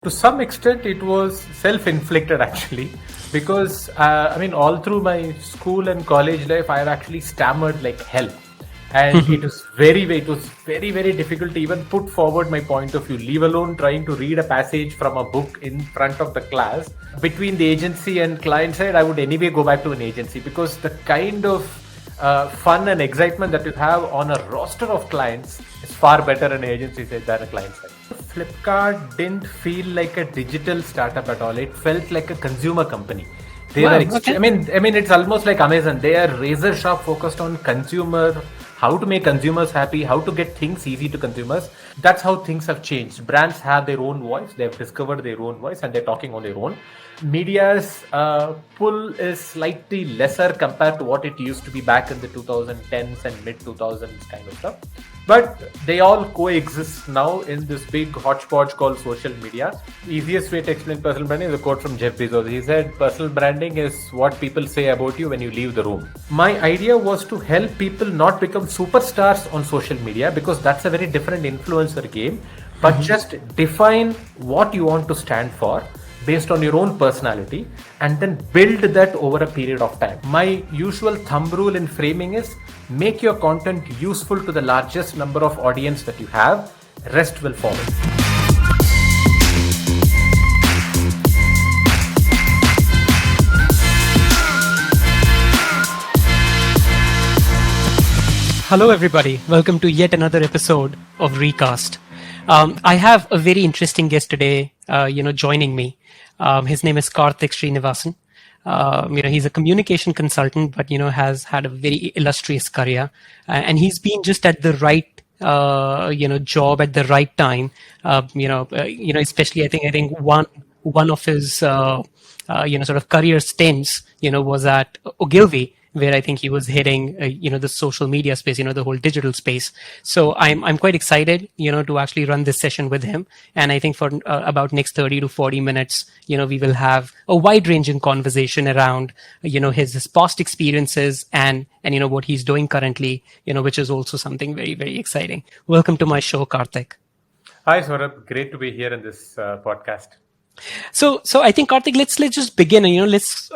To some extent, it was self-inflicted actually, because all through my school and college life, I've actually stammered like hell, and it was very, very difficult to even put forward my point of view. Leave alone trying to read a passage from a book in front of the class. Between the agency and client side, I would anyway go back to an agency because the kind of fun and excitement that you have on a roster of clients is far better an agency side than a client side. Flipkart didn't feel like a digital startup at all. It felt like a consumer company. They Wow, were, okay. it's almost like Amazon. They are razor sharp focused on consumer, how to make consumers happy, how to get things easy to consumers. That's how things have changed. Brands have their own voice. They've discovered their own voice and they're talking on their own. Media's pull is slightly lesser compared to what it used to be back in the 2010s and mid 2000s kind of stuff. But they all coexist now in this big hodgepodge called social media. The easiest way to explain personal branding is a quote from Jeff Bezos. He said, personal branding is what people say about you when you leave the room. My idea was to help people not become superstars on social media because that's a very different influencer game, but just define what you want to stand for based on your own personality and then build that over a period of time. My usual thumb rule in framing is make your content useful to the largest number of audience that you have. Rest will follow. Hello, everybody. Welcome to yet another episode of Recast. I have a very interesting guest today, joining me. His name is Karthik Srinivasan. He's a communication consultant, but, has had a very illustrious career. And he's been just at the right, job at the right time. Especially I think one of his, sort of career stints, was at Ogilvy, where I think he was heading, the social media space, the whole digital space. So I'm quite excited, to actually run this session with him. And I think for about next 30 to 40 minutes, we will have a wide ranging conversation around, his past experiences and what he's doing currently, which is also something very, very exciting. Welcome to my show, Karthik. Hi, Saurabh. Great to be here in this podcast. So I think, Karthik, let's just begin and, let's,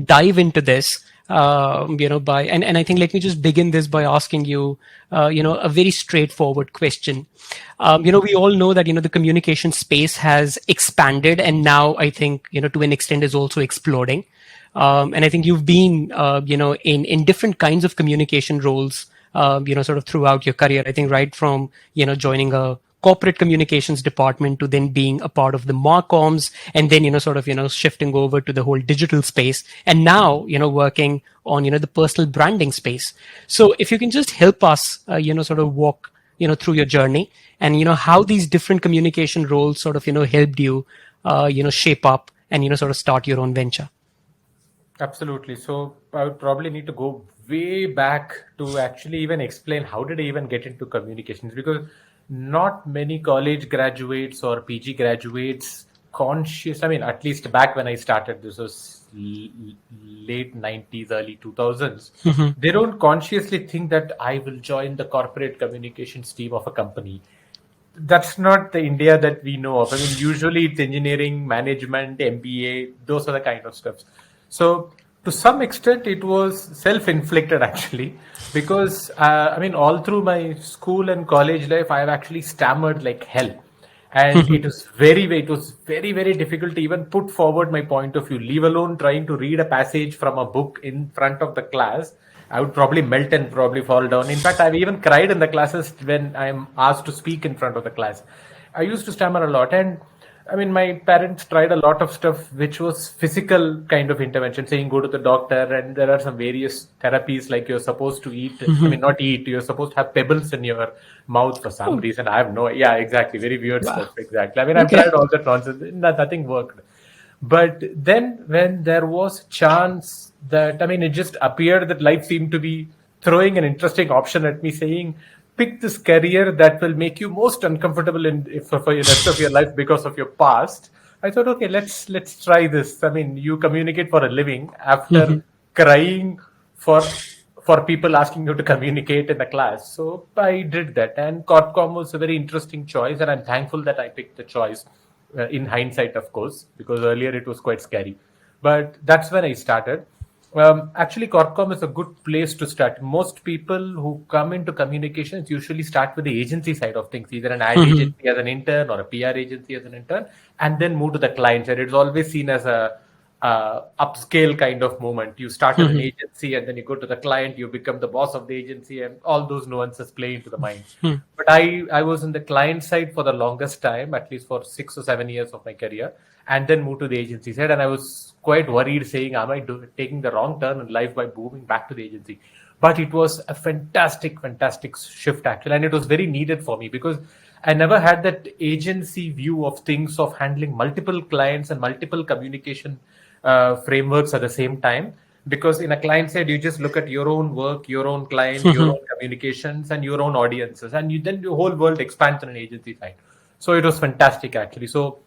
dive into this. And I think let me just begin this by asking you, a very straightforward question. We all know that, the communication space has expanded and now I think, to an extent is also exploding. And I think you've been, in different kinds of communication roles, sort of throughout your career. I think right from, joining a corporate communications department to then being a part of the marcoms and then, shifting over to the whole digital space and now, working on, the personal branding space. So if you can just help us, sort of walk, through your journey and, how these different communication roles sort of, helped you, shape up and, sort of start your own venture. Absolutely. So I would probably need to go way back to actually even explain how did I even get into communications, because not many college graduates or PG graduates at least back when I started, this was late 90s, early 2000s, they don't consciously think that I will join the corporate communications team of a company. That's not the India that we know of. I mean, usually it's engineering, management, MBA, those are the kind of stuff. So to some extent, it was self-inflicted actually, because all through my school and college life, I've actually stammered like hell, and it was very, very difficult to even put forward my point of view. Leave alone trying to read a passage from a book in front of the class. I would probably melt and probably fall down. In fact, I've even cried in the classes when I'm asked to speak in front of the class. I used to stammer a lot, and my parents tried a lot of stuff which was physical kind of intervention, saying go to the doctor, and there are some various therapies like you're supposed to eat. Not eat, you're supposed to have pebbles in your mouth for some reason. I have exactly. Very weird stuff. Exactly. I've tried all that nonsense. Nothing worked. But then when there was chance that, it just appeared that life seemed to be throwing an interesting option at me saying, pick this career that will make you most uncomfortable for the rest of your life because of your past. I thought, okay, let's try this. You communicate for a living after crying for people asking you to communicate in the class. So I did that, and Corpcom was a very interesting choice, and I'm thankful that I picked the choice. in hindsight, of course, because earlier it was quite scary. But that's when I started. Actually, Corpcom is a good place to start. Most people who come into communications usually start with the agency side of things, either an ad agency as an intern or a PR agency as an intern, and then move to the client side. It's always seen as a upscale kind of movement. You start at an agency and then you go to the client, you become the boss of the agency, and all those nuances play into the mind. But I was in the client side for the longest time, at least for 6 or 7 years of my career, and then moved to the agency side. And I was quite worried, saying, am I taking the wrong turn in life by moving back to the agency? But it was a fantastic shift, actually. And it was very needed for me, because I never had that agency view of things, of handling multiple clients and multiple communication frameworks at the same time. Because in a client side, you just look at your own work, your own client, your own communications, and your own audiences, and then the whole world expands on an agency side. So it was fantastic, actually. So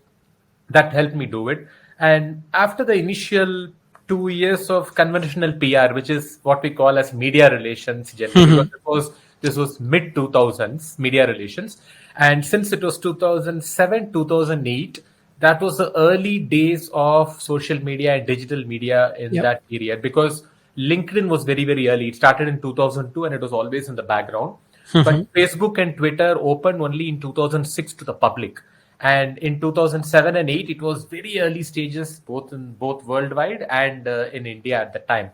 that helped me do it. And after the initial 2 years of conventional PR, which is what we call as media relations generally, because this was mid 2000s media relations, and since it was 2007 2008, that was the early days of social media and digital media in that period, because LinkedIn was very early. It started in 2002 and it was always in the background. But Facebook and Twitter opened only in 2006 to the public. And in 2007 and 8, it was very early stages, both worldwide and in India at the time.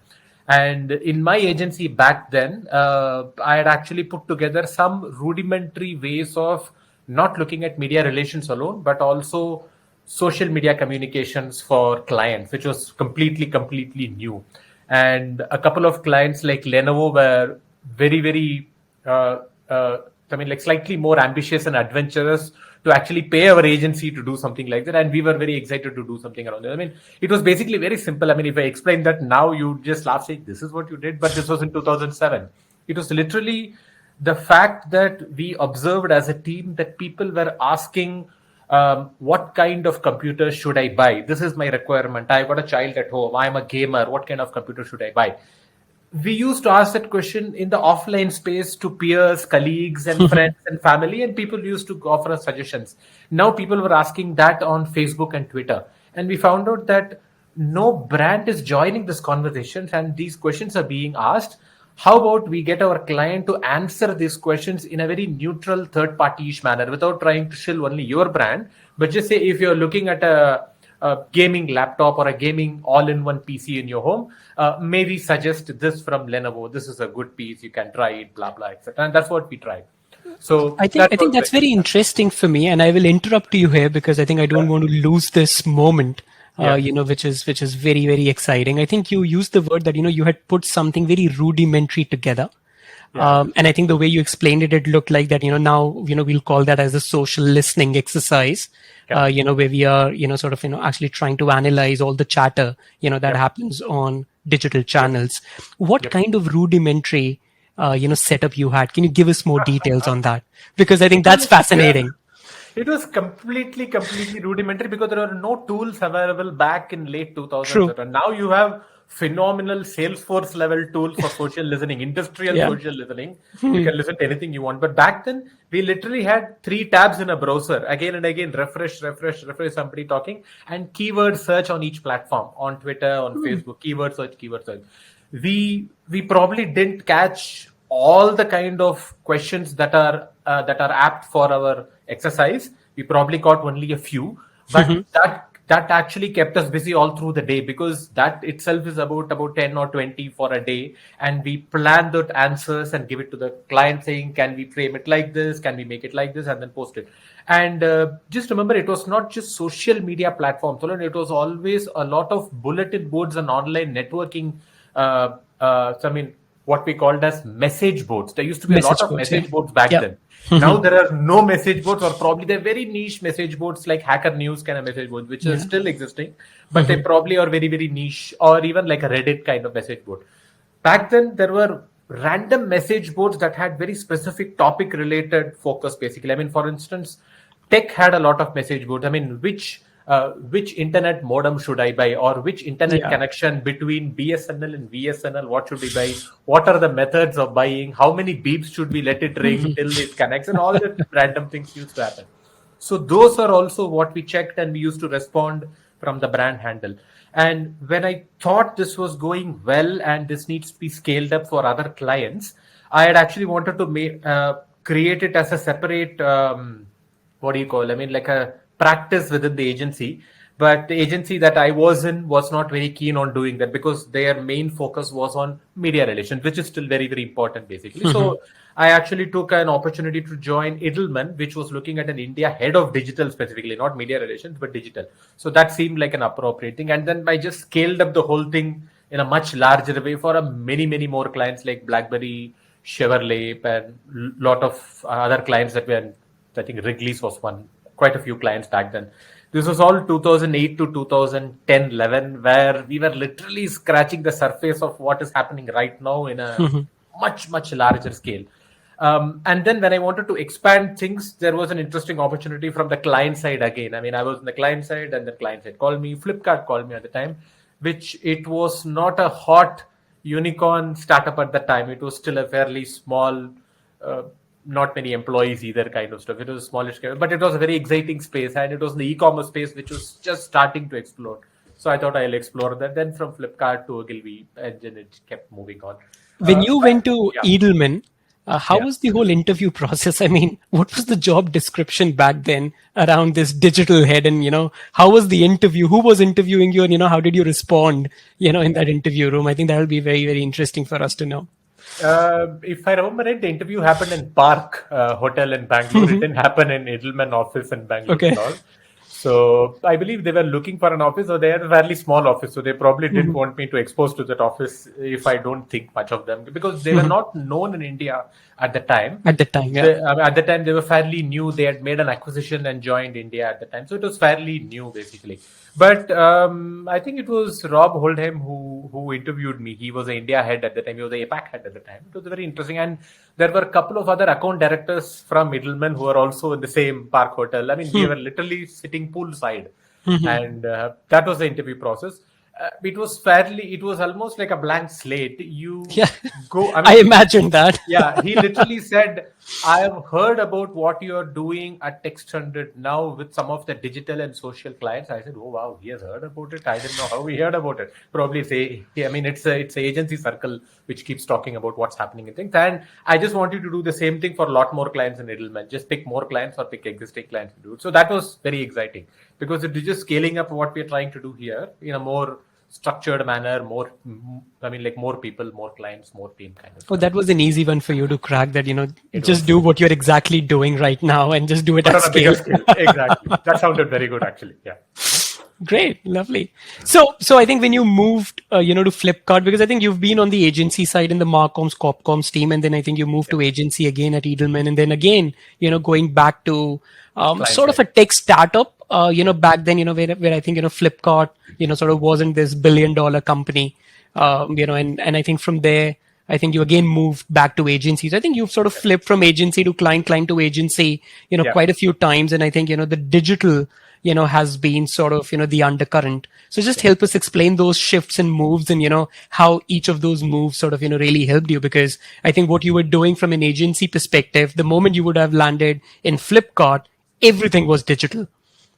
And in my agency back then, I had actually put together some rudimentary ways of not looking at media relations alone, but also social media communications for clients, which was completely new. And a couple of clients like Lenovo were very like slightly more ambitious and adventurous to actually pay our agency to do something like that. And we were very excited to do something around that. I mean, it was basically very simple. I mean, if I explain that now, you just laugh, saying, this is what you did. But this was in 2007. It was literally the fact that we observed as a team that people were asking, what kind of computer should I buy? This is my requirement. I've got a child at home. I'm a gamer. What kind of computer should I buy? We used to ask that question in the offline space to peers, colleagues, and friends and family, and people used to offer us suggestions. Now people were asking that on Facebook and Twitter. And we found out that no brand is joining this conversation, and these questions are being asked. How about we get our client to answer these questions in a very neutral, third-party-ish manner, without trying to shill only your brand, but just say, if you're looking at a gaming laptop or a gaming all-in-one PC in your home, maybe suggest this from Lenovo. This is a good piece. You can try it, blah, blah, etc. And that's what we tried. So I think that's very interesting for me, and I will interrupt you here because I think I don't want to lose this moment. Which is very exciting. I think you used the word that you had put something very rudimentary together. And I think the way you explained it, it looked like that, now, we'll call that as a social listening exercise, where we are, actually trying to analyze all the chatter, that happens on digital channels. What kind of rudimentary, setup you had? Can you give us more details on that? Because I think that's fascinating. It was completely rudimentary, because there were no tools available back in late 2000s. True. And now you have phenomenal Salesforce level tools for social listening, industrial social listening. You can listen to anything you want. But back then, we literally had 3 tabs in a browser. Again and again, refresh, somebody talking, and keyword search on each platform, on Twitter, on Facebook, keyword search. We probably didn't catch all the kind of questions that are apt for our exercise. We probably caught only a few, but that actually kept us busy all through the day, because that itself is about 10 or 20 for a day, and we plan the answers and give it to the client, saying, can we frame it like this, can we make it like this, and then post it. And just remember, it was not just social media platforms alone. It was always a lot of bulletin boards and online networking. What we called as message boards. There used to be a lot of message boards back then. Now there are no message boards, or probably they're very niche message boards like Hacker News kind of message boards, which are still existing, but they probably are very niche, or even like a Reddit kind of message board. Back then, there were random message boards that had very specific topic related focus, basically. I mean, for instance, tech had a lot of message boards. I mean, which internet modem should I buy, or which internet connection between BSNL and VSNL, what should we buy? What are the methods of buying? How many beeps should we let it ring till it connects? And all the random things used to happen. So those are also what we checked, and we used to respond from the brand handle. And when I thought this was going well and this needs to be scaled up for other clients, I had actually wanted to create it as a separate, what do you call? I mean, like a practice within the agency. But the agency that I was in was not very keen on doing that because their main focus was on media relations, which is still very, very important, basically. So I actually took an opportunity to join Edelman, which was looking at an India head of digital specifically, not media relations, but digital. So that seemed like an appropriate thing. And then I just scaled up the whole thing in a much larger way for many, many more clients like BlackBerry, Chevrolet, and a lot of other clients that were, I think Wrigley's was one, quite a few clients back then. This was all 2008 to 2010, 11, where we were literally scratching the surface of what is happening right now in a much, much larger scale. And then when I wanted to expand things, there was an interesting opportunity from the client side again. I mean, I was on the client side and the client side called me. Flipkart called me at the time, which it was not a hot unicorn startup at the time. It was still a fairly small, not many employees either kind of stuff. It was a smallish, but it was a very exciting space, and it was the e-commerce space which was just starting to explode. So I thought I'll explore that. Then from Flipkart to Ogilvy, and then it kept moving on. When you went to Edelman, how Yeah. was the whole interview process? I mean, what was the job description back then around this digital head? And, how was the interview? Who was interviewing you? And, how did you respond, in that interview room? I think that will be very, very interesting for us to know. If I remember right, the interview happened in Park Hotel in Bangalore. It didn't happen in Edelman office in Bangalore Okay. at all. So I believe they were looking for an office, or they had a fairly small office. So they probably didn't want me to expose to that office if I don't think much of them, because they were not known in India at the time. At the time, yeah. At the time, they were fairly new. They had made an acquisition and joined India at the time. So it was fairly new, basically. But I think it was Rob Holdham who interviewed me. He was the India head at the time. He was the APAC head at the time. It was very interesting. And there were a couple of other account directors from Middleman who were also in the same Park Hotel. I mean, we were literally sitting poolside. And that was the interview process. It was almost like a blank slate. You Yeah. go. I imagine that. Yeah, he literally said, I have heard about what you're doing at Text100 now with some of the digital and social clients. I said, oh, wow, he has heard about it. I didn't know how he heard about it. Probably it's an agency circle which keeps talking about what's happening in things. And I just want you to do the same thing for a lot more clients in Edelman. Just pick more clients or pick existing clients to do it. So that was very exciting because it is just scaling up what we're trying to do here in a more structured manner, more people, more clients, more team kind of. Oh, that was an easy one for you to crack, that, just do what you're exactly doing right now and just do it But at on a bigger scale. scale. Exactly. That sounded very good, actually. Yeah. Great, lovely. So I think when you moved, to Flipkart, because I think you've been on the agency side in the Marcoms, Copcoms team, and then I think you moved to agency again at Edelman, and then again, going back to sort of a tech startup, back then, where I think, Flipkart, sort of wasn't this $1 billion company, and I think from there, I think you again moved back to agencies. I think you've sort of flipped from agency to client to agency, quite a few times. And I think, the digital, has been sort of, the undercurrent. So just help us explain those shifts and moves and, how each of those moves sort of, really helped you. Because I think what you were doing from an agency perspective, the moment you would have landed in Flipkart, everything was digital.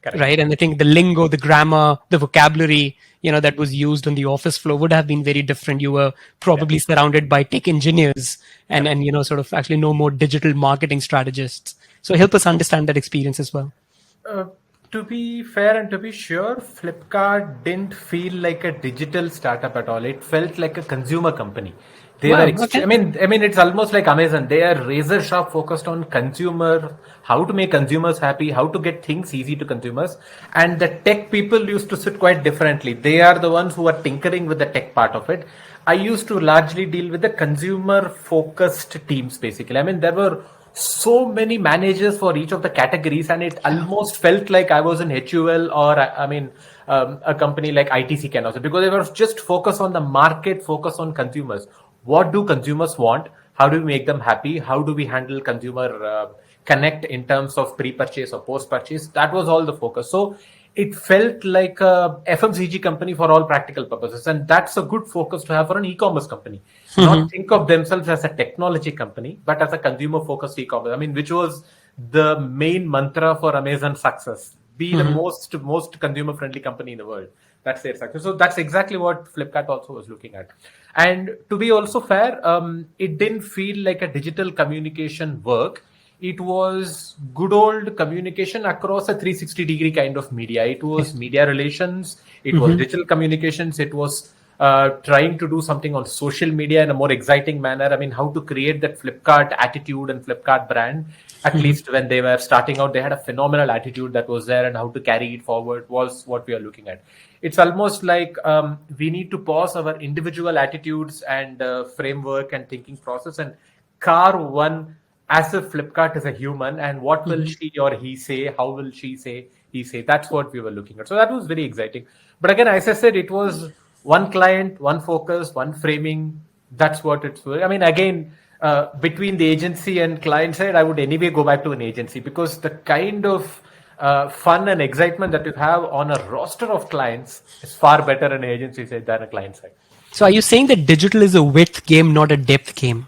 Correct. Right. And I think the lingo, the grammar, the vocabulary, that was used on the office floor would have been very different. You were probably surrounded by tech engineers and, sort of actually no more digital marketing strategists. So help us understand that experience as well. To be fair and to be sure, Flipkart didn't feel like a digital startup at all. It felt like a consumer company. They Wow, were, okay. I mean, it's almost like Amazon. They are razor sharp focused on consumer, how to make consumers happy, how to get things easy to consumers. And the tech people used to sit quite differently. They are the ones who are tinkering with the tech part of it. I used to largely deal with the consumer focused teams, basically. I mean, there were so many managers for each of the categories, and it almost felt like I was in HUL or a company like ITC can also, because they were just focused on the market, focused on consumers. What do consumers want? How do we make them happy? How do we handle consumer connect in terms of pre-purchase or post-purchase? That was all the focus. So it felt like a FMCG company for all practical purposes. And that's a good focus to have for an e-commerce company. Not think of themselves as a technology company, but as a consumer-focused e-commerce. I mean, which was the main mantra for Amazon success. Be the most consumer friendly company in the world. That's their success. So that's exactly what Flipkart also was looking at. And to be also fair, it didn't feel like a digital communication work. It was good old communication across a 360-degree kind of media. It was media relations, it was digital communications, it was trying to do something on social media in a more exciting manner. I mean, how to create that Flipkart attitude and Flipkart brand. At least when they were starting out, they had a phenomenal attitude that was there, and how to carry it forward was what we are looking at. It's almost like we need to pause our individual attitudes and framework and thinking process and carve one as if Flipkart is a human, and what will she or he say? How will she say? He say? That's what we were looking at. So that was very exciting. But again, as I said, it was one client, one focus, one framing. That's what it's. I mean, again, between the agency and client side, I would anyway go back to an agency, because the kind of fun and excitement that you have on a roster of clients is far better in an agency side than a client side. So are you saying that digital is a width game, not a depth game?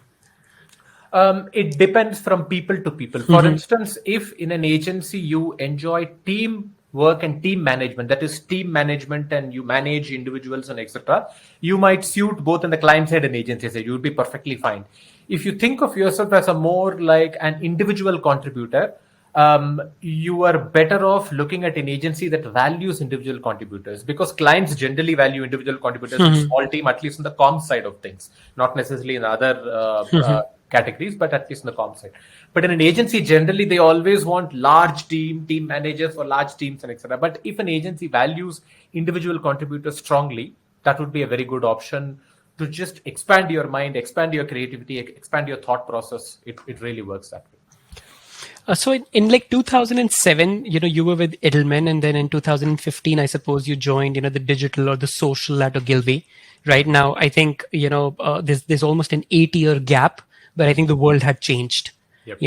It depends from people to people. For instance, if in an agency you enjoy team work and team management, that is team management, and you manage individuals and etc., you might suit both in the client side and agency side. You would be perfectly fine. If you think of yourself as a more like an individual contributor, you are better off looking at an agency that values individual contributors, because clients generally value individual contributors in a small team, at least in the comms side of things, not necessarily in other categories, but at least in the comms side. But in an agency, generally they always want large team managers for large teams and etc. But if an agency values individual contributors strongly, that would be a very good option to just expand your mind, expand your creativity, expand your thought process. It really works that way. So in like 2007, you were with Edelman, and then in 2015, I suppose you joined, the digital or the social at Ogilvy. Right now, I think, there's almost an 8-year gap, but I think the world had changed. Yep.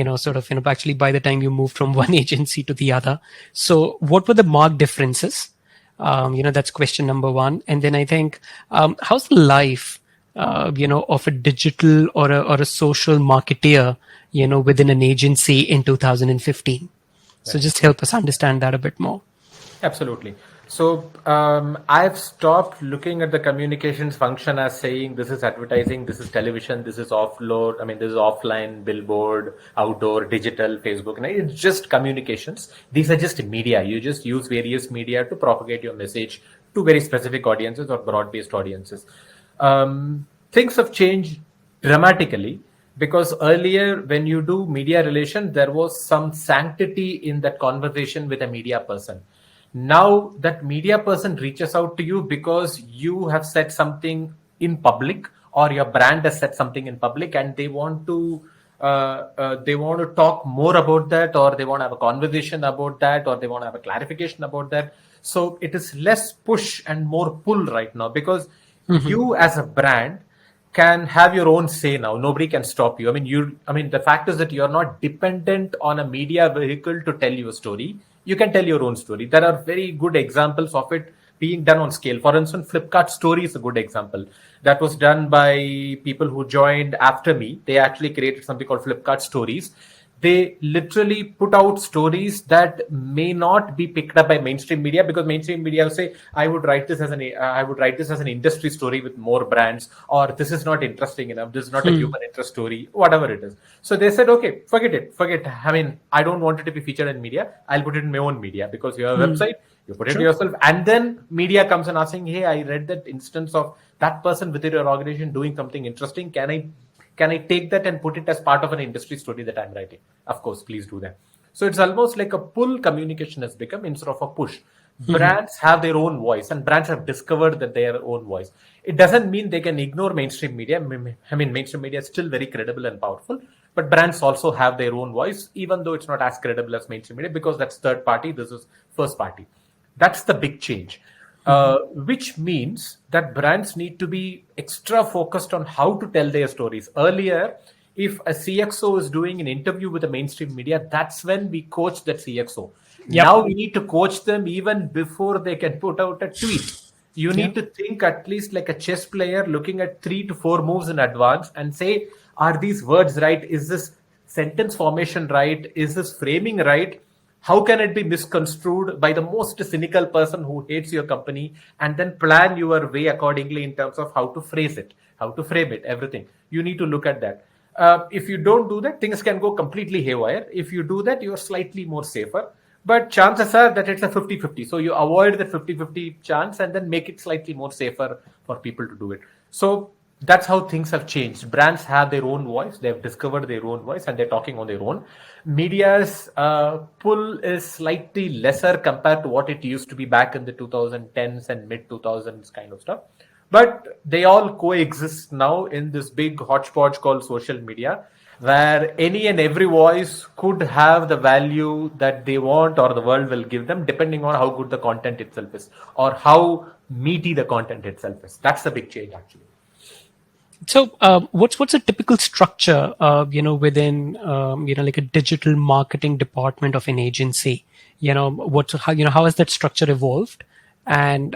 Actually by the time you moved from one agency to the other. So what were the marked differences? That's question number one. And then I think, how's the life, of a digital or a social marketeer, within an agency in 2015? So just help us understand that a bit more. Absolutely. So I've stopped looking at the communications function as saying this is advertising, this is television, this is offload. I mean, this is offline, billboard, outdoor, digital, Facebook. And it's just communications. These are just media. You just use various media to propagate your message to very specific audiences or broad-based audiences. Things have changed dramatically, because earlier when you do media relation, there was some sanctity in that conversation with a media person. Now that media person reaches out to you because you have said something in public, or your brand has said something in public, and they want to talk more about that, or they want to have a conversation about that, or they want to have a clarification about that. So it is less push and more pull right now, because you as a brand can have your own say now. Nobody can stop you. The fact is that you're not dependent on a media vehicle to tell you a story. You can tell your own story. There are very good examples of it being done on scale. For instance, Flipkart Story is a good example. That was done by people who joined after me. They actually created something called Flipkart Stories. They literally put out stories that may not be picked up by mainstream media, because mainstream media will say, I would write this as an industry story with more brands, or this is not interesting enough, this is not a human interest story, whatever it is. So they said, okay, forget it. I mean, I don't want it to be featured in media. I'll put it in my own media, because you have a website, you put it yourself, and then media comes and asking, hey, I read that instance of that person within your organization doing something interesting. Can I take that and put it as part of an industry story that I'm writing? Of course, please do that. So it's almost like a pull communication has become instead of a push. Brands have their own voice, and brands have discovered that their own voice. It doesn't mean they can ignore mainstream media. I mean, mainstream media is still very credible and powerful, but brands also have their own voice, even though it's not as credible as mainstream media, because that's third party, this is first party. That's the big change. Which means that brands need to be extra focused on how to tell their stories. Earlier, if a CXO is doing an interview with the mainstream media, that's when we coach that CXO. Yep. Now we need to coach them even before they can put out a tweet. You need to think at least like a chess player, looking at 3 to 4 moves in advance and say, are these words right? Is this sentence formation right? Is this framing right? How can it be misconstrued by the most cynical person who hates your company, and then plan your way accordingly in terms of how to phrase it, how to frame it, everything. You need to look at that. If you don't do that, things can go completely haywire. If you do that, you're slightly more safer. But chances are that it's a 50-50. So you avoid the 50-50 chance and then make it slightly more safer for people to do it. So that's how things have changed. Brands have their own voice. They've discovered their own voice and they're talking on their own. Media's pull is slightly lesser compared to what it used to be back in the 2010s and mid 2000s kind of stuff. But they all coexist now in this big hodgepodge called social media, where any and every voice could have the value that they want or the world will give them, depending on how good the content itself is or how meaty the content itself is. That's the big change, actually. So, what's a typical structure, within, like a digital marketing department of an agency? How has that structure evolved? And,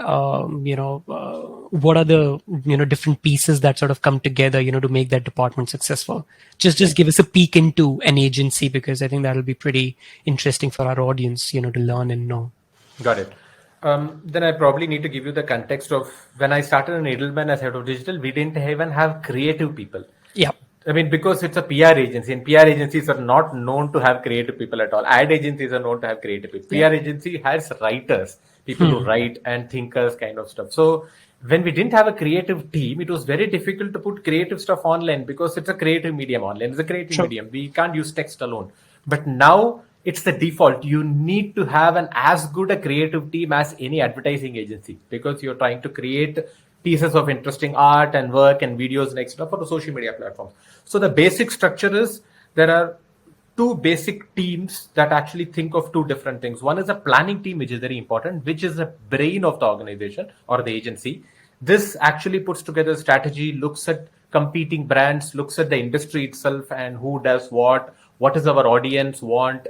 what are the, different pieces that sort of come together, to make that department successful? Just give us a peek into an agency, because I think that'll be pretty interesting for our audience, to learn and know. Got it. Then I probably need to give you the context of when I started in Edelman as head of digital, we didn't even have creative people. Yeah. I mean, because it's a PR agency, and PR agencies are not known to have creative people at all. Ad agencies are known to have creative people. PR agency has writers, people who write, and thinkers kind of stuff. So when we didn't have a creative team, it was very difficult to put creative stuff online because it's a creative medium. Online is a creative medium. We can't use text alone. But now it's the default. You need to have an as good a creative team as any advertising agency, because you're trying to create pieces of interesting art and work and videos and extra for the social media platforms. So the basic structure is there are two basic teams that actually think of two different things. One is a planning team, which is very important, which is the brain of the organization or the agency. This actually puts together strategy, looks at competing brands, looks at the industry itself and who does what does our audience want,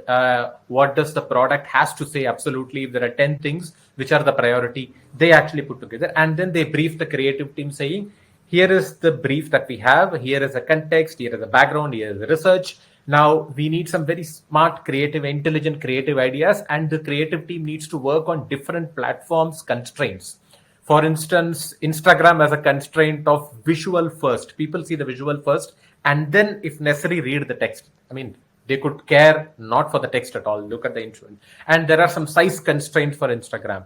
what does the product has to say. Absolutely, if there are 10 things which are the priority, they actually put together, and then they brief the creative team saying, here is the brief that we have, here is the context, here is the background, here is the research. Now we need some very smart, creative, intelligent, creative ideas, and the creative team needs to work on different platforms constraints. For instance, Instagram has a constraint of visual first. People see the visual first, and then, if necessary, read the text. I mean, they could care not for the text at all. Look at the influence. And there are some size constraints for Instagram.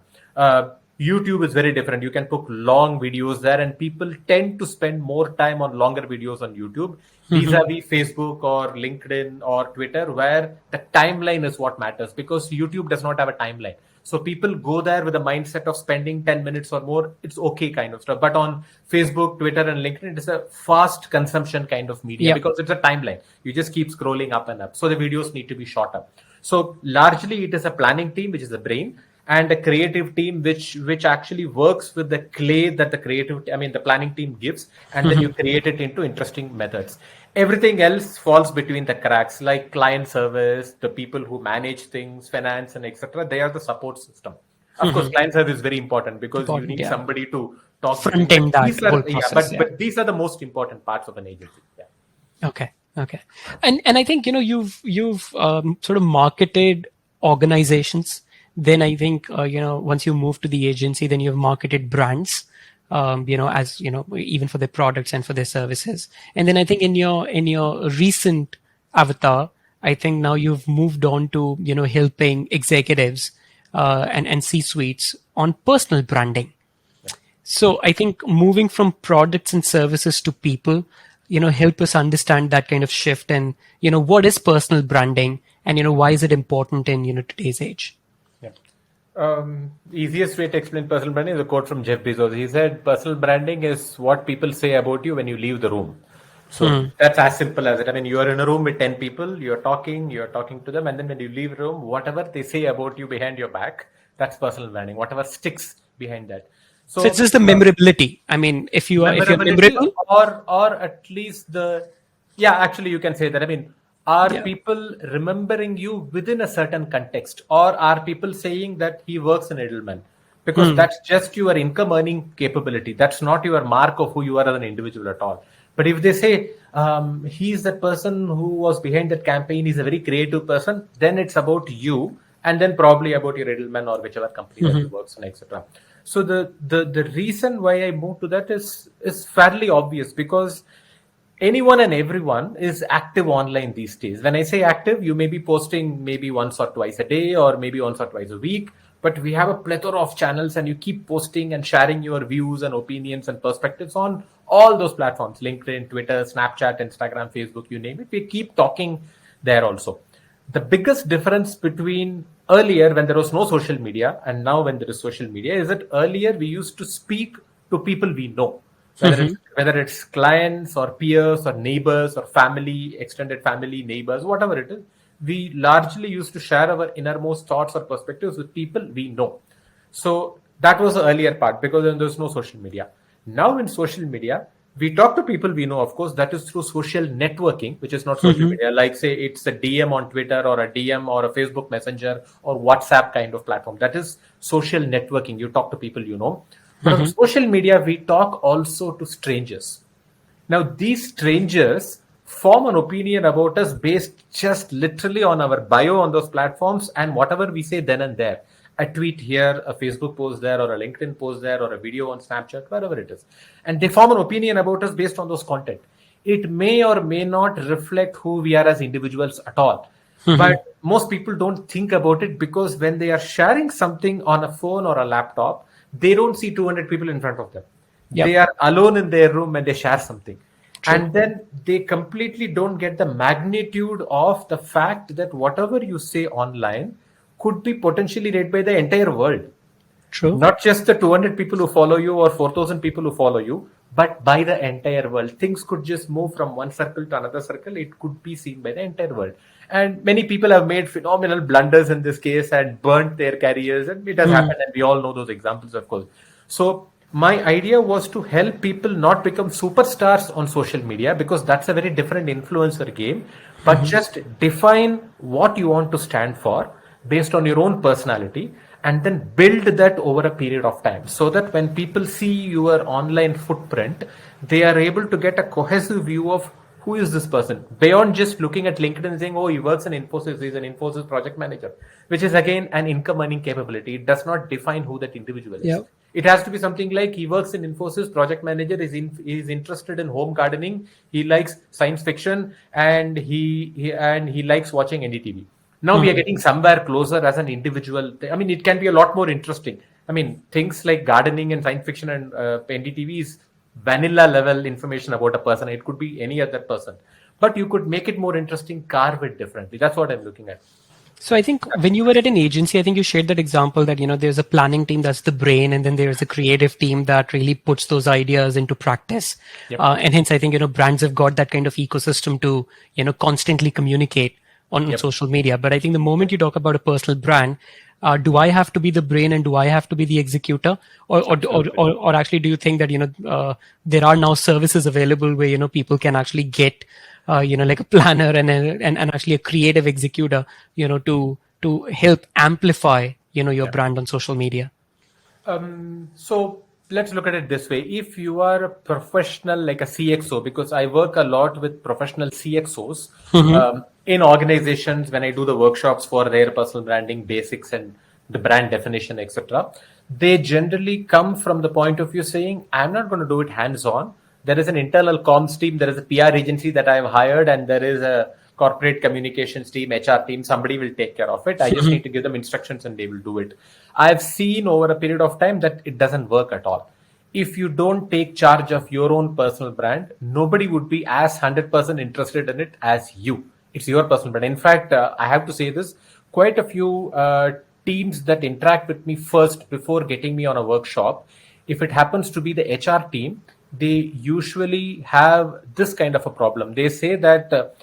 YouTube is very different. You can put long videos there, and people tend to spend more time on longer videos on YouTube vis-a-vis Facebook or LinkedIn or Twitter, where the timeline is what matters, because YouTube does not have a timeline. So people go there with the mindset of spending 10 minutes or more. It's okay kind of stuff. But on Facebook, Twitter, and LinkedIn, it is a fast consumption kind of media because it's a timeline. You just keep scrolling up and up. So the videos need to be short up. So largely it is a planning team, which is the brain, and a creative team, which actually works with the clay that the planning team gives, and then you create it into interesting methods. Everything else falls between the cracks, like client service, the people who manage things, finance, and etc. They are the support system. Of course, client service is very important because you need somebody to talk to. But these are the most important parts of an agency. Yeah. Okay. And I think you've sort of marketed organizations. Then I think once you move to the agency, then you've marketed brands. As even for their products and for their services. And then I think in your recent avatar, I think now you've moved on to, helping executives and C-suites on personal branding. Yeah. So I think moving from products and services to people, help us understand that kind of shift, and, what is personal branding, and, why is it important in, today's age? Easiest way to explain personal branding is a quote from Jeff Bezos. He said, personal branding is what people say about you when you leave the room. So that's as simple as it. I mean, you are in a room with 10 people, you're talking to them, and then when you leave the room, whatever they say about you behind your back, that's personal branding, whatever sticks behind that. So it's just the memorability. I mean, if you're memorable, or at least actually you can say that. I mean, are people remembering you within a certain context, or are people saying that he works in Edelman? Because that's just your income earning capability. That's not your mark of who you are as an individual at all. But if they say he's that person who was behind that campaign, he's a very creative person, then it's about you, and then probably about your Edelman or whichever company that you works on, etc. So the reason why I moved to that is fairly obvious, because anyone and everyone is active online these days. When I say active, you may be posting maybe once or twice a day or maybe once or twice a week, but we have a plethora of channels and you keep posting and sharing your views and opinions and perspectives on all those platforms: LinkedIn, Twitter, Snapchat, Instagram, Facebook, you name it. We keep talking there also. The biggest difference between earlier, when there was no social media, and now when there is social media, is that earlier we used to speak to people we know, whether it's clients or peers or neighbors or family, extended family, neighbors, whatever it is. We largely used to share our innermost thoughts or perspectives with people we know. So that was the earlier part, because then there's no social media. Now in social media, we talk to people we know. Of course, that is through social networking, which is not social media. Like, say, it's a DM on Twitter or a DM or a Facebook Messenger or WhatsApp kind of platform. That is social networking. You talk to people you know. But on social media, we talk also to strangers. Now, these strangers form an opinion about us based just literally on our bio on those platforms and whatever we say then and there. A tweet here, a Facebook post there, or a LinkedIn post there, or a video on Snapchat, wherever it is. And they form an opinion about us based on those content. It may or may not reflect who we are as individuals at all. But most people don't think about it, because when they are sharing something on a phone or a laptop, they don't see 200 people in front of them. Yep. They are alone in their room and they share something. True. And then they completely don't get the magnitude of the fact that whatever you say online could be potentially read by the entire world. True. Not just the 200 people who follow you or 4,000 people who follow you, but by the entire world. Things could just move from one circle to another circle. It could be seen by the entire world. And many people have made phenomenal blunders in this case and burnt their careers. And it has happened. And we all know those examples, of course. So my idea was to help people not become superstars on social media, because that's a very different influencer game, but just define what you want to stand for based on your own personality, and then build that over a period of time, so that when people see your online footprint, they are able to get a cohesive view of who is this person, beyond just looking at LinkedIn and saying, oh, he works in Infosys, he's an Infosys project manager, which is again an income earning capability. It does not define who that individual is. Yep. It has to be something like, he works in Infosys, project manager, is interested in home gardening, he likes science fiction, and he likes watching NDTV. Now we are getting somewhere closer as an individual. I mean, it can be a lot more interesting. I mean, things like gardening and science fiction and NDTV is vanilla level information about a person. It could be any other person, but you could make it more interesting, carve it differently. That's what I'm looking at. So I think when you were at an agency, I think you shared that example that, there's a planning team that's the brain, and then there's a creative team that really puts those ideas into practice. Yep. And hence, I think, brands have got that kind of ecosystem to, constantly communicate on social media. But I think the moment you talk about a personal brand, do I have to be the brain and do I have to be the executor, or actually do you think that there are now services available where people can actually get like a planner and actually a creative executor to help amplify your brand on social media? So let's look at it this way. If you are a professional, like a CXO, because I work a lot with professional CXOs in organizations when I do the workshops for their personal branding basics and the brand definition, etc. They generally come from the point of view saying, I'm not going to do it hands-on. There is an internal comms team, there is a PR agency that I have hired, and there is a corporate communications team, HR team, somebody will take care of it. I just need to give them instructions and they will do it. I've seen over a period of time that it doesn't work at all. If you don't take charge of your own personal brand, nobody would be as 100% interested in it as you. It's your personal brand. In fact, I have to say this, quite a few teams that interact with me first before getting me on a workshop, if it happens to be the HR team, they usually have this kind of a problem. They say that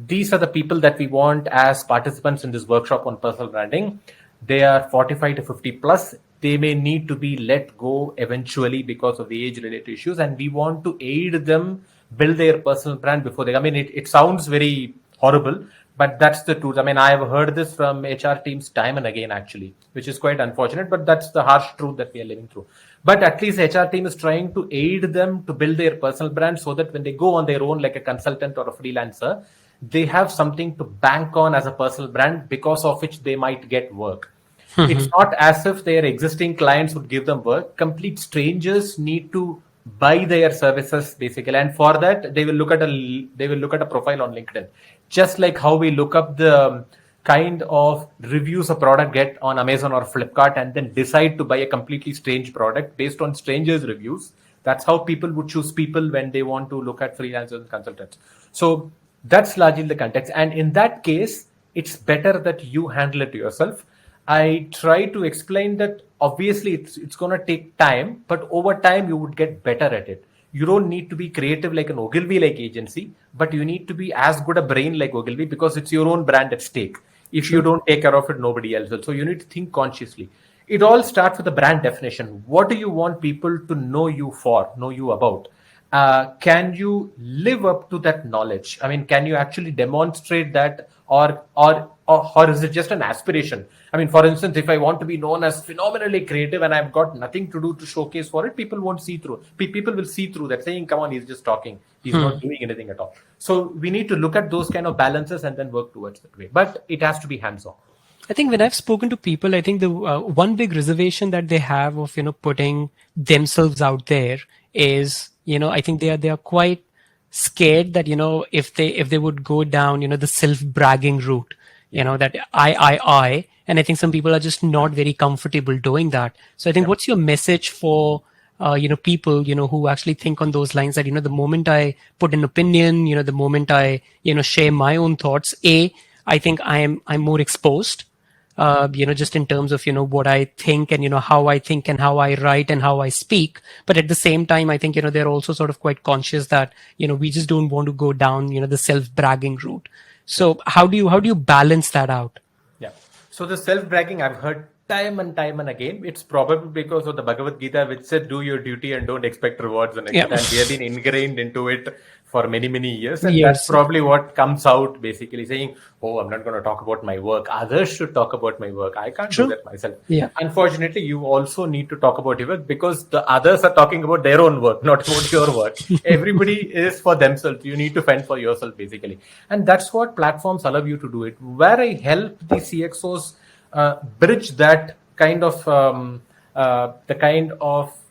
these are the people that we want as participants in this workshop on personal branding. They are 45 to 50 plus. They may need to be let go eventually because of the age-related issues, and we want to aid them build their personal brand before they. I mean, it sounds very horrible, But that's the truth. I mean, I've heard this from HR teams time and again, actually, which is quite unfortunate, but that's the harsh truth that we are living through. But at least HR team is trying to aid them to build their personal brand so that when they go on their own, like a consultant or a freelancer, they have something to bank on as a personal brand because of which they might get work. It's not as if their existing clients would give them work. Complete strangers need to buy their services basically, and for that they will look at a profile on LinkedIn, just like how we look up the kind of reviews a product get on Amazon or Flipkart and then decide to buy a completely strange product based on strangers' reviews. That's how people would choose people when they want to look at freelancers and consultants. So that's largely the context. And in that case, it's better that you handle it yourself. I try to explain that obviously it's going to take time, but over time you would get better at it. You don't need to be creative like an Ogilvy like agency, but you need to be as good a brain like Ogilvy because it's your own brand at stake. If you don't take care of it, nobody else will. So you need to think consciously. It all starts with the brand definition. What do you want people to know you for, know you about? Can you live up to that knowledge? I mean, can you actually demonstrate that, or is it just an aspiration? I mean, for instance, if I want to be known as phenomenally creative and I've got nothing to do to showcase for it, people won't see through. People will see through that, saying, "Come on, he's just talking. He's not doing anything at all." So we need to look at those kind of balances and then work towards that way. But it has to be hands-on. I think when I've spoken to people, I think the one big reservation that they have of putting themselves out there is I think they are quite scared that if they would go down the self bragging route, that I, and I think some people are just not very comfortable doing that. So I think what's your message for people who actually think on those lines that the moment I put an opinion, the moment I share my own thoughts, I think I'm more exposed. Just in terms of, what I think and, how I think and how I write and how I speak. But at the same time, I think, they're also sort of quite conscious that, we just don't want to go down, the self-bragging route. So how do you balance that out? Yeah. So the self-bragging I've heard time and time and again. It's probably because of the Bhagavad Gita, which said, do your duty and don't expect rewards. And we have been ingrained into it for many, many years. And that's probably what comes out basically saying, oh, I'm not going to talk about my work. Others should talk about my work. I can't do that myself. Yeah. Unfortunately, you also need to talk about your work because the others are talking about their own work, not about your work. Everybody is for themselves. You need to fend for yourself basically. And that's what platforms allow you to do it. Where I help the CXOs bridge that kind of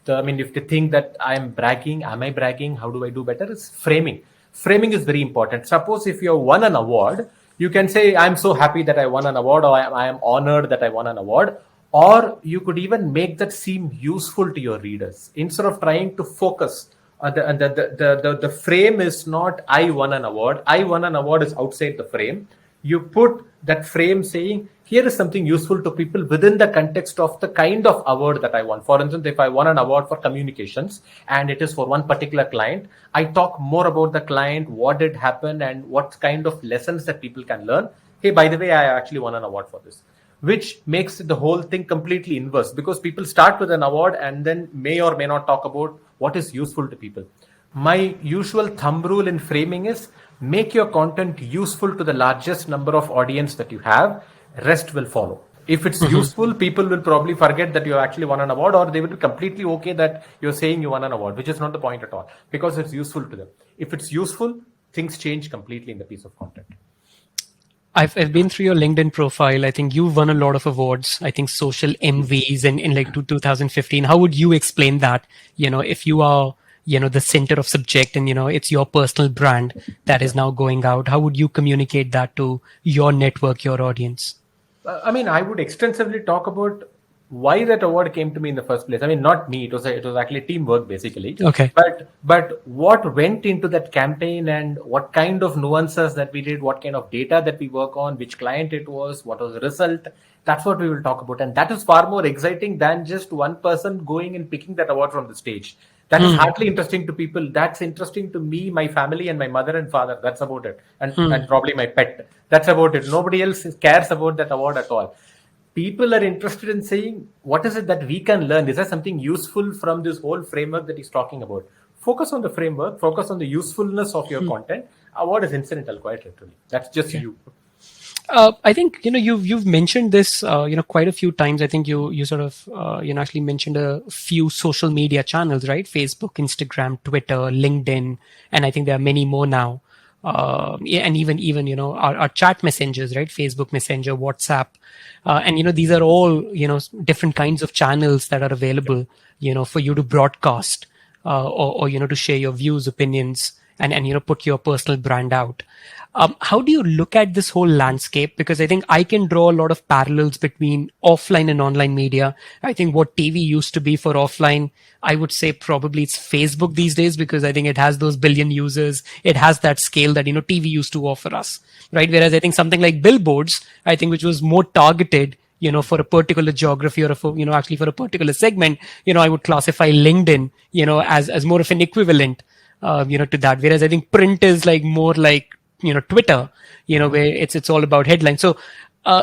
I mean, if they think that am I bragging? How do I do better? It's framing. Framing is very important. Suppose if you won an award, you can say, I'm so happy that I won an award, or I am honored that I won an award. Or you could even make that seem useful to your readers. Instead of trying to focus, the frame is not, I won an award. I won an award is outside the frame. You put that frame saying, here is something useful to people within the context of the kind of award that I won. For instance, if I won an award for communications and it is for one particular client, I talk more about the client, what did happen and what kind of lessons that people can learn. Hey, by the way, I actually won an award for this, which makes the whole thing completely inverse because people start with an award and then may or may not talk about what is useful to people. My usual thumb rule in framing is make your content useful to the largest number of audience that you have. Rest will follow. If it's useful, people will probably forget that you actually won an award, or they will be completely okay that you're saying you won an award, which is not the point at all because it's useful to them. If it's useful, things change completely in the piece of content. I've been through your LinkedIn profile. I think you've won a lot of awards. I think social MVs in like 2015. How would you explain that? If you are the center of subject and it's your personal brand that is now going out, how would you communicate that to your network, your audience? I mean, I would extensively talk about why that award came to me in the first place. I mean, not me. It was actually teamwork basically. Okay. But what went into that campaign and what kind of nuances that we did, what kind of data that we work on, which client it was, what was the result. That's what we will talk about. And that is far more exciting than just one person going and picking that award from the stage. That is hardly interesting to people. That's interesting to me, my family, and my mother and father. That's about it. And probably my pet. That's about it. Nobody else cares about that award at all. People are interested in saying, what is it that we can learn? Is there something useful from this whole framework that he's talking about? Focus on the framework. Focus on the usefulness of your content. Award is incidental, quite literally. That's just you. I think you've mentioned this quite a few times. I think you sort of actually mentioned a few social media channels, right? Facebook, Instagram, Twitter, LinkedIn, and I think there are many more now. Yeah, and even our chat messengers, right? Facebook Messenger, WhatsApp, and these are all different kinds of channels that are available for you to broadcast or to share your views, opinions, and put your personal brand out. How do you look at this whole landscape? Because I think I can draw a lot of parallels between offline and online media. I think what TV used to be for offline, I would say probably it's Facebook these days, because I think it has those billion users. It has that scale that TV used to offer us, right? Whereas I think something like billboards, I think, which was more targeted for a particular geography or for, actually for a particular segment, I would classify LinkedIn, as more of an equivalent, to that. Whereas I think print is like more like, Twitter, where it's all about headlines. So,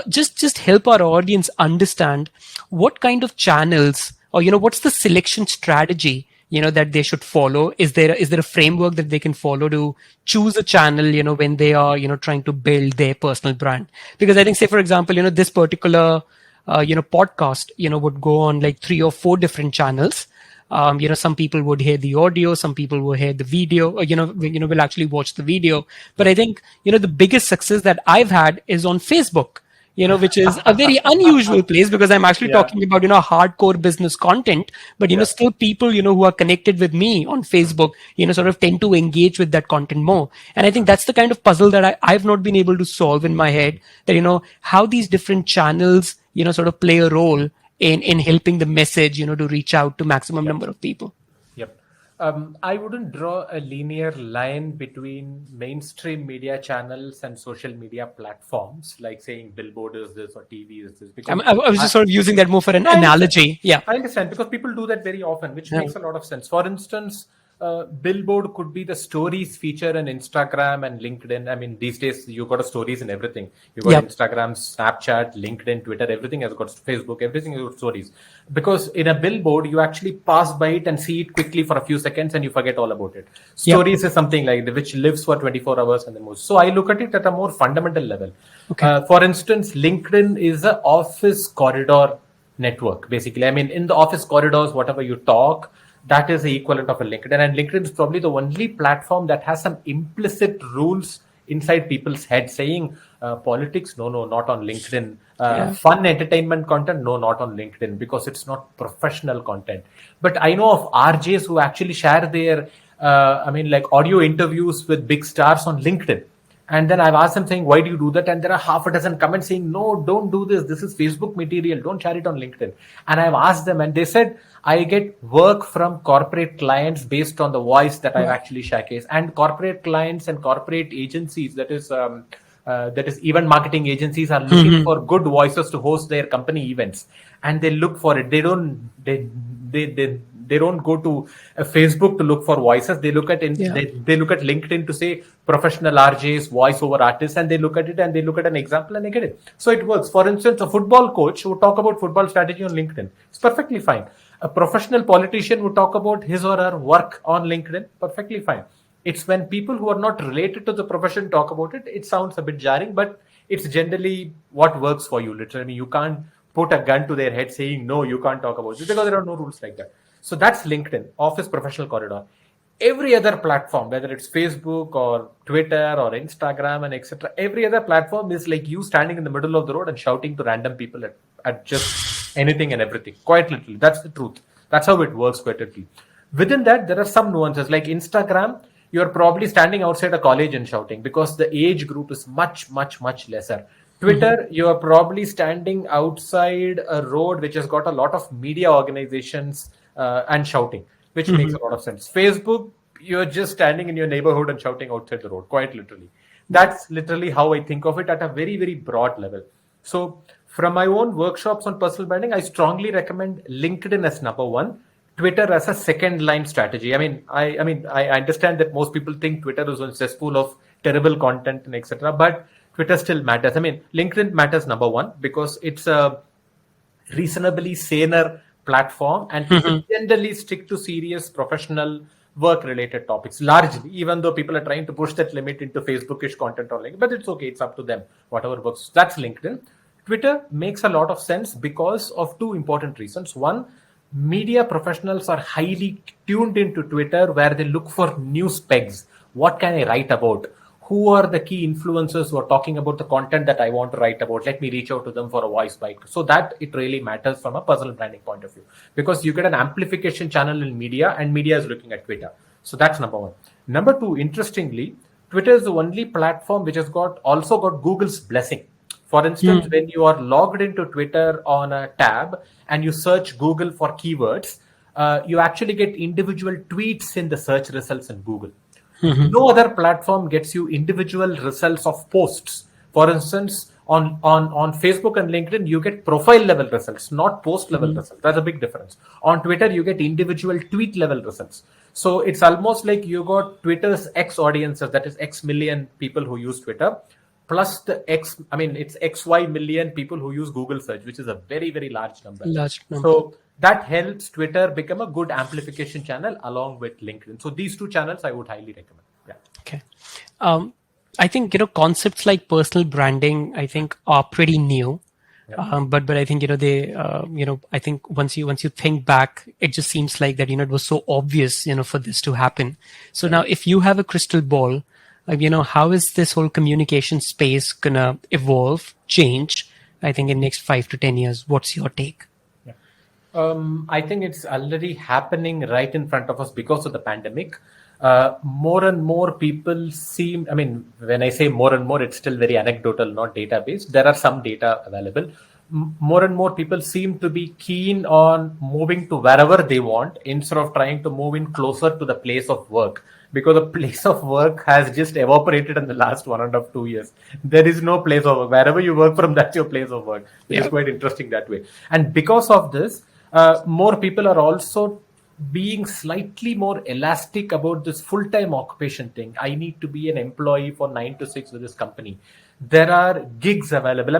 just help our audience understand what kind of channels, or, what's the selection strategy, that they should follow. Is there a framework that they can follow to choose a channel, when they are, trying to build their personal brand? Because I think, say, for example, this particular, podcast, would go on like 3 or 4 different channels. Some people would hear the audio, some people will hear the video, or, will actually watch the video. But I think, the biggest success that I've had is on Facebook, which is a very unusual place, because I'm actually Yeah. talking about, hardcore business content, but, Yeah. still people, who are connected with me on Facebook, sort of tend to engage with that content more. And I think that's the kind of puzzle that I've not been able to solve in my head, that, how these different channels, sort of play a role in helping the message, to reach out to maximum Yep. number of people. Yep. I wouldn't draw a linear line between mainstream media channels and social media platforms, like saying billboard is this or TV is this, because I was just sort of using that more for an I understand. analogy. Yeah. I understand because people do that very often, which Yeah. makes a lot of sense. For instance, billboard could be the stories feature in Instagram and LinkedIn. I mean, these days you got a stories in everything. You got Yeah. Instagram, Snapchat, LinkedIn, Twitter. Everything has got Facebook. Everything has got stories. Because in a billboard, you actually pass by it and see it quickly for a few seconds, and you forget all about it. Yeah. Stories is something like which lives for 24 hours and the most. So I look at it at a more fundamental level. Okay. For instance, LinkedIn is a office corridor network. Basically, I mean, in the office corridors, whatever you talk, that is the equivalent of a LinkedIn. And LinkedIn is probably the only platform that has some implicit rules inside people's head saying politics, no, not on LinkedIn. Yeah. Fun entertainment content, no, not on LinkedIn, because it's not professional content. But I know of RJs who actually share their like audio interviews with big stars on LinkedIn. And then I've asked them saying, why do you do that? And there are half a dozen comments saying, no, don't do this. This is Facebook material. Don't share it on LinkedIn. And I've asked them, and they said, I get work from corporate clients based on the voice that I've actually showcased. And corporate clients and corporate agencies, that is event marketing agencies, are looking for good voices to host their company events. And they look for it. They don't go to Facebook to look for voices. They look at they look at LinkedIn to say professional RJs, voiceover artists, and they look at it and they look at an example and they get it. So it works. For instance, a football coach would talk about football strategy on LinkedIn. It's perfectly fine. A professional politician would talk about his or her work on LinkedIn. Perfectly fine. It's when people who are not related to the profession talk about it, it sounds a bit jarring, but it's generally what works for you. Literally, I mean, you can't put a gun to their head saying, no, you can't talk about this, because there are no rules like that. So that's LinkedIn, office professional corridor. Every other platform, whether it's Facebook or Twitter or Instagram and etc., every other platform is like you standing in the middle of the road and shouting to random people at just anything and everything. Quite literally. That's the truth. That's how it works quite literally. Within that, there are some nuances. Like Instagram, you're probably standing outside a college and shouting, because the age group is much, much, much lesser. Twitter, you are probably standing outside a road which has got a lot of media organizations and shouting, which makes a lot of sense. Facebook, you're just standing in your neighborhood and shouting outside the road, quite literally. That's literally how I think of it at a very, very broad level. So, from my own workshops on personal branding, I strongly recommend LinkedIn as number one, Twitter as a second line strategy. I understand that most people think Twitter is a cesspool of terrible content and etc. But Twitter still matters. I mean, LinkedIn matters number one because it's a reasonably saner platform, and people generally stick to serious professional work-related topics, largely, even though people are trying to push that limit into Facebookish content or like, but it's okay, it's up to them, whatever works. That's LinkedIn. Twitter makes a lot of sense because of two important reasons. One, media professionals are highly tuned into Twitter where they look for news pegs. What can I write about? Who are the key influencers who are talking about the content that I want to write about? Let me reach out to them for a voice bite. So that it really matters from a personal branding point of view, because you get an amplification channel in media and media is looking at Twitter. So that's number one. Number two, interestingly, Twitter is the only platform which has also got Google's blessing. For instance, when you are logged into Twitter on a tab and you search Google for keywords, you actually get individual tweets in the search results in Google. No other platform gets you individual results of posts. For instance, on Facebook and LinkedIn, you get profile level results, not post level results. That's a big difference. On Twitter, you get individual tweet level results. So it's almost like you got Twitter's X audiences, that is X million people who use Twitter, plus the it's XY million people who use Google search, which is a very, very large number. So that helps Twitter become a good amplification channel along with LinkedIn. So these two channels I would highly recommend. Yeah. Okay. I think, concepts like personal branding, I think are pretty new. But I think, they, I think once you think back, it just seems like that, it was so obvious, for this to happen. So now if you have a crystal ball, how is this whole communication space gonna evolve, change, I think in next 5 to 10 years? What's your take? I think it's already happening right in front of us because of the pandemic. More and more people seem, when I say more and more, it's still very anecdotal, not data-based. There are some data available. More and more people seem to be keen on moving to wherever they want instead of trying to move in closer to the place of work, because the place of work has just evaporated in the last 1.5 2 years. There is no place of work. Wherever you work from, that's your place of work. It's quite interesting that way. And because of this, more people are also being slightly more elastic about this full-time occupation thing. I need to be an employee for 9 to 6 with this company. There are gigs available.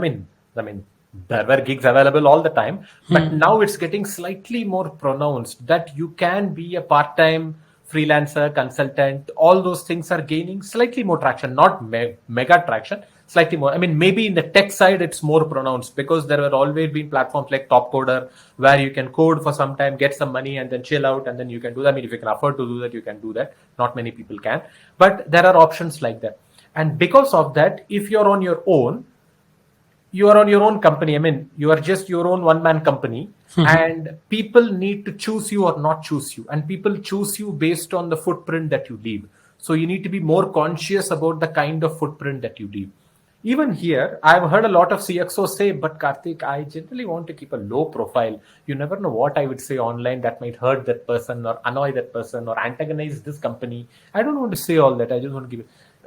There were gigs available all the time, but now it's getting slightly more pronounced that you can be a part-time freelancer, consultant. All those things are gaining slightly more traction, not mega traction, slightly more. Maybe in the tech side, it's more pronounced because there have always been platforms like Topcoder where you can code for some time, get some money, and then chill out, and then you can do that. If you can afford to do that, you can do that. Not many people can, but there are options like that. And because of that, if you're on your own, you are on your own company. You are just your own one-man company, and people need to choose you or not choose you. And people choose you based on the footprint that you leave. So you need to be more conscious about the kind of footprint that you leave. Even here, I've heard a lot of CXOs say, but Karthik, I generally want to keep a low profile. You never know what I would say online that might hurt that person or annoy that person or antagonize this company. I don't want to say all that.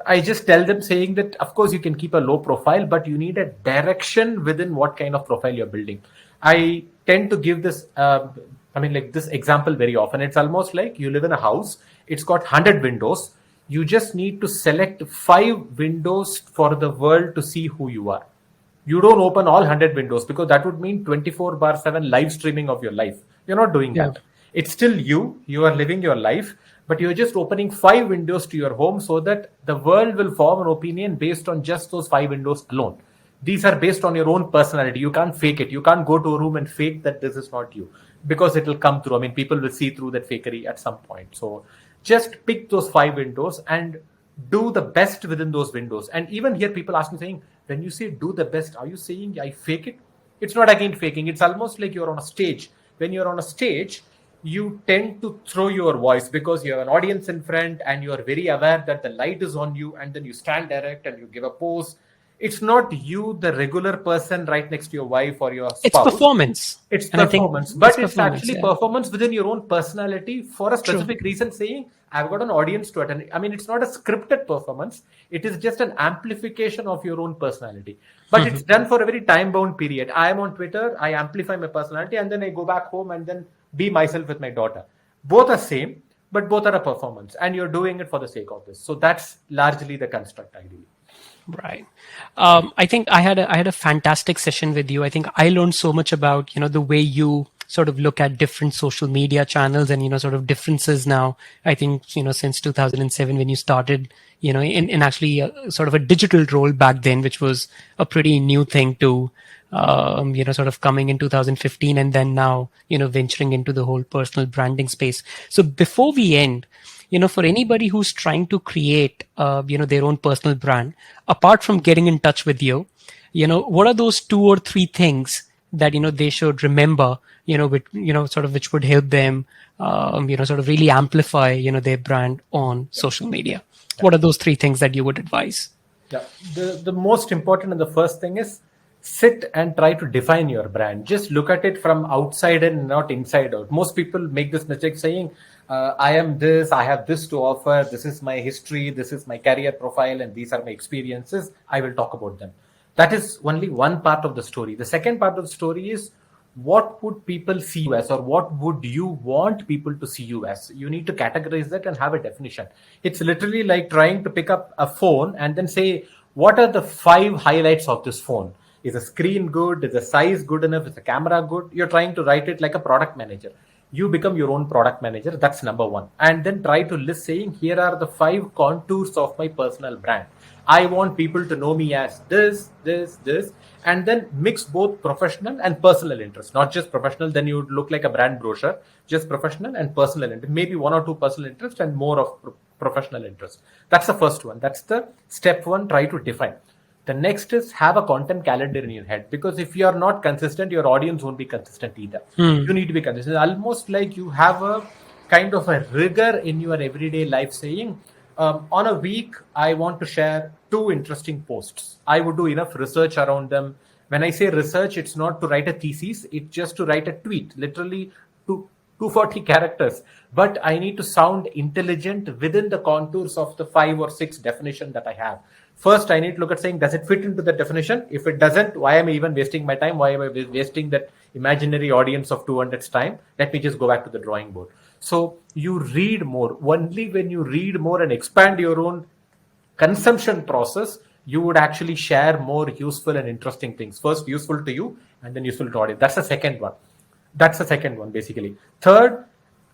I just tell them saying that, of course, you can keep a low profile, but you need a direction within what kind of profile you're building. I tend to give this, this example very often. It's almost like you live in a house. It's got 100 windows. You just need to select 5 windows for the world to see who you are. You don't open all 100 windows because that would mean 24/7 live streaming of your life. You're not doing that. It's still you. You are living your life, but you're just opening 5 windows to your home so that the world will form an opinion based on just those 5 windows alone. These are based on your own personality. You can't fake it. You can't go to a room and fake that this is not you, because it will come through. People will see through that fakery at some point. So just pick those 5 windows and do the best within those windows. And even here, people ask me saying, when you say do the best, are you saying I fake it? It's not again faking. It's almost like you're on a stage. When you're on a stage, you tend to throw your voice because you have an audience in front and you are very aware that the light is on you, and then you stand direct and you give a pose. It's not you, the regular person right next to your wife or your spouse. It's performance. It's performance. But it's actually performance within your own personality for a specific reason, saying, I've got an audience to attend. It's not a scripted performance. It is just an amplification of your own personality. But it's done for a very time-bound period. I am on Twitter, I amplify my personality, and then I go back home and then be myself with my daughter. Both are same, but both are a performance. And you're doing it for the sake of this. So that's largely the construct, ideally. Right. I think I had a fantastic session with you. I think I learned so much about, the way you sort of look at different social media channels and, sort of differences now. I think, since 2007 when you started, in actually sort of a digital role back then, which was a pretty new thing to, sort of coming in 2015 and then now, venturing into the whole personal branding space. So before we end, for anybody who's trying to create, their own personal brand, apart from getting in touch with you, what are those 2 or 3 things that, they should remember, sort of which would help them, sort of really amplify, their brand on social media? What are those 3 things that you would advise? Yeah, the most important and the first thing is sit and try to define your brand. Just look at it from outside and not inside out. Most people make this mistake saying, I am this, I have this to offer, this is my history, this is my career profile, and these are my experiences. I will talk about them. That is only one part of the story. The second part of the story is, what would people see you as, or what would you want people to see you as? You need to categorize that and have a definition. It's literally like trying to pick up a phone and then say, what are the 5 highlights of this phone? Is the screen good? Is the size good enough? Is the camera good? You're trying to write it like a product manager. You become your own product manager. That's number 1. And then try to list saying, here are the 5 contours of my personal brand. I want people to know me as this, and then mix both professional and personal interest. Not just professional, then you would look like a brand brochure. Just professional and personal interest. Maybe 1 or 2 personal interest and more of professional interest. That's the first one. That's the step 1. Try to define. The next is have a content calendar in your head, because if you are not consistent, your audience won't be consistent either. You need to be consistent. Almost like you have a kind of a rigor in your everyday life saying, on a week, I want to share 2 interesting posts. I would do enough research around them. When I say research, it's not to write a thesis. It's just to write a tweet, literally 240 characters. But I need to sound intelligent within the contours of the 5 or 6 definition that I have. First, I need to look at saying, does it fit into the definition? If it doesn't, why am I even wasting my time? Why am I wasting that imaginary audience of 200's time? Let me just go back to the drawing board. So you read more. Only when you read more and expand your own consumption process, you would actually share more useful and interesting things. First, useful to you, and then useful to audience. That's the second one, basically. Third,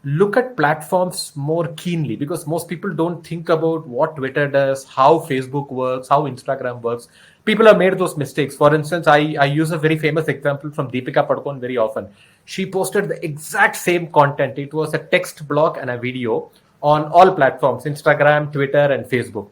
look at platforms more keenly, because most people don't think about what Twitter does, how Facebook works, how Instagram works. People have made those mistakes. For instance, I use a very famous example from Deepika Padukone very often. She posted the exact same content. It was a text block and a video on all platforms, Instagram, Twitter, and Facebook.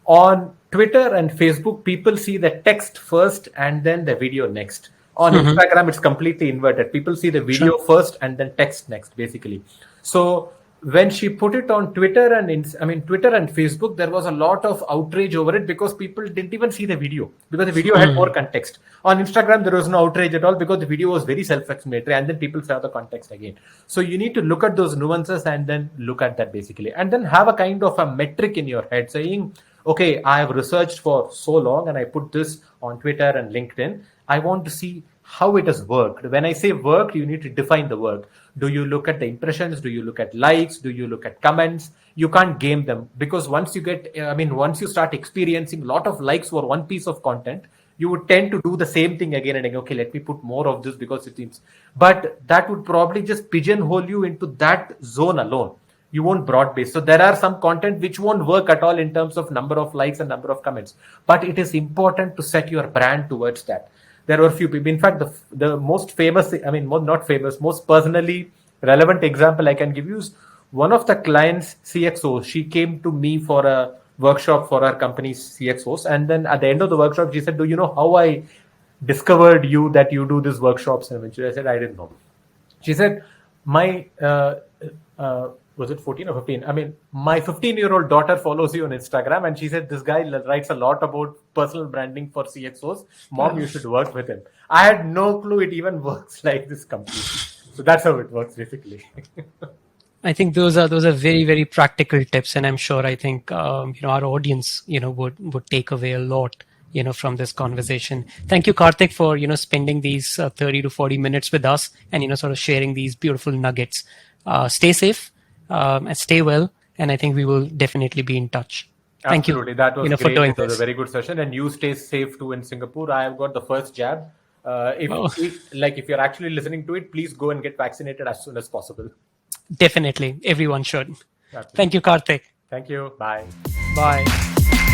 On Twitter and Facebook, people see the text first and then the video next. On Instagram, it's completely inverted. People see the video first and then text next, basically. So when she put it on Twitter and Twitter and Facebook, there was a lot of outrage over it because people didn't even see the video, because the video had more context. On Instagram, there was no outrage at all because the video was very self-explanatory, and then people saw the context again. So you need to look at those nuances and then look at that, basically, and then have a kind of a metric in your head saying, okay, I have researched for so long and I put this on Twitter and LinkedIn. I want to see how it has worked. When I say work, you need to define the work. Do you look at the impressions? Do you look at likes? Do you look at comments? You can't game them, because once you start experiencing a lot of likes for one piece of content, you would tend to do the same thing again and again. Okay, let me put more of this because it seems, but that would probably just pigeonhole you into that zone alone. You won't broad base. So there are some content which won't work at all in terms of number of likes and number of comments, but it is important to set your brand towards that. There were a few people. In fact, the most famous, most personally relevant example I can give you is one of the clients, CXO. She came to me for a workshop for our company's CXOs. And then at the end of the workshop, she said, do you know how I discovered you, that you do these workshops? And I said, I didn't know. She said, my, was it 14 or 15? My 15-year-old daughter follows you on Instagram, and she said, this guy writes a lot about personal branding for CXOs. Mom, you should work with him. I had no clue it even works like this completely. So that's how it works, basically. I think those are very, very practical tips, and I'm sure our audience would take away a lot from this conversation. Thank you, Karthik, for spending these 30 to 40 minutes with us and sort of sharing these beautiful nuggets. Stay safe. And stay well, and I think we will definitely be in touch. Thank Absolutely. you. That was great. For doing it was this. a very good session, and you stay safe too in Singapore. I have got the first jab. If you're actually listening to it, please go and get vaccinated as soon as possible. Definitely, everyone should. Absolutely. Thank you, Karthik. Thank you. Bye. Bye.